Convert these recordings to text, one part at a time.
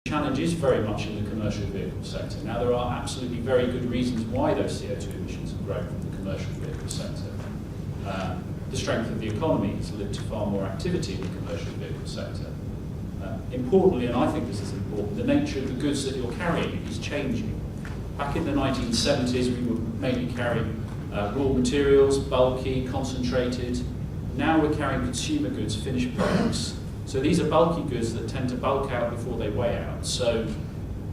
challenge is very much in the commercial vehicle sector. Now, there are absolutely very good reasons why those CO2 emissions have grown from the commercial vehicle sector. The strength of the economy has led to far more activity in the commercial vehicle sector. Importantly, and I think this is important, the nature of the goods that you're carrying is changing. Back in the 1970s, we were mainly carrying raw materials, bulky, concentrated. Now we're carrying consumer goods, finished products. So these are bulky goods that tend to bulk out before they weigh out. So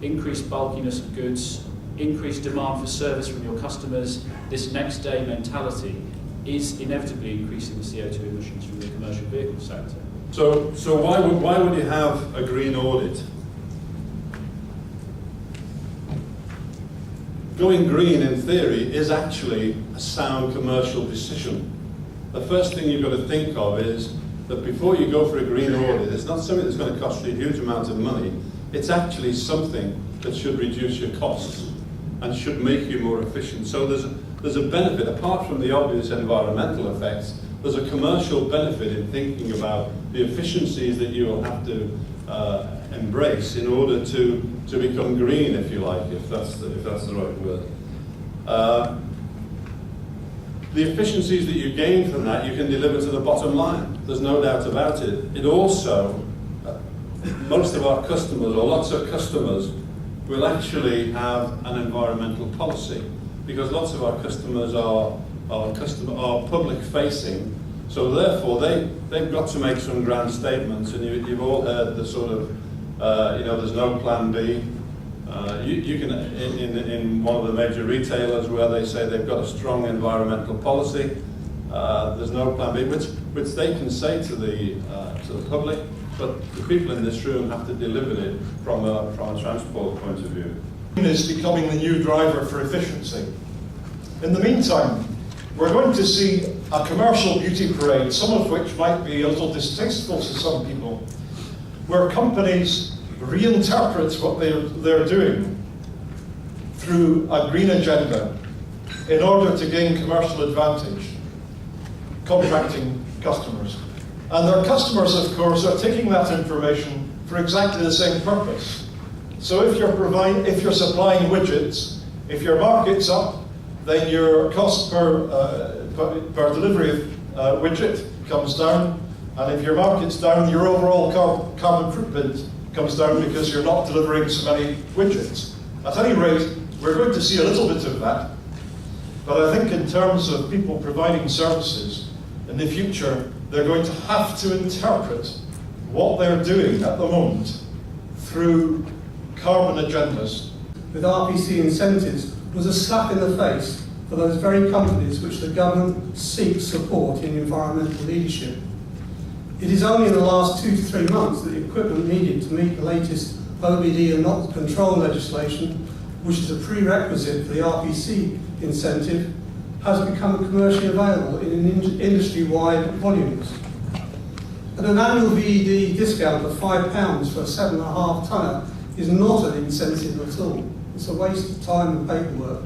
increased bulkiness of goods, increased demand for service from your customers, this next day mentality is inevitably increasing the CO2 emissions from the commercial vehicle sector. So why would you have a green audit? Going green, in theory, is actually a sound commercial decision. The first thing you've got to think of is that before you go for a green audit, it's not something that's going to cost you a huge amount of money. It's actually something that should reduce your costs and should make you more efficient. So there's a benefit, apart from the obvious environmental effects, there's a commercial benefit in thinking about the efficiencies that you will have to embrace in order to become green, if you like, if that's the right word. The efficiencies that you gain from that, you can deliver to the bottom line. There's no doubt about it. It also, most of our customers, or lots of customers, will actually have an environmental policy, because lots of our customers are public-facing. So therefore, they've got to make some grand statements, and you've all heard the sort of, there's no plan B. You can, in one of the major retailers where they say they've got a strong environmental policy, there's no plan B, which they can say to the public, but the people in this room have to deliver it from a transport point of view. Is becoming the new driver for efficiency. In the meantime, we're going to see a commercial beauty parade, some of which might be a little distasteful to some people, where companies reinterpret what they're doing through a green agenda in order to gain commercial advantage, contracting customers. And their customers, of course, are taking that information for exactly the same purpose. So if you're supplying widgets, if your market's up, then your cost per delivery of widget comes down, and if your market's down, your overall carbon footprint comes down because you're not delivering so many widgets. At any rate, we're going to see a little bit of that, but I think in terms of people providing services, in the future, they're going to have to interpret what they're doing at the moment through carbon agendas. With RPC incentives was a slap in the face for those very companies which the government seeks support in environmental leadership. It is only in the last 2 to 3 months that the equipment needed to meet the latest OBD and NOx control legislation, which is a prerequisite for the RPC incentive, has become commercially available in industry-wide volumes. And an annual VED discount of £5 for a 7.5 tonner is not an incentive at all. It's a waste of time and paperwork.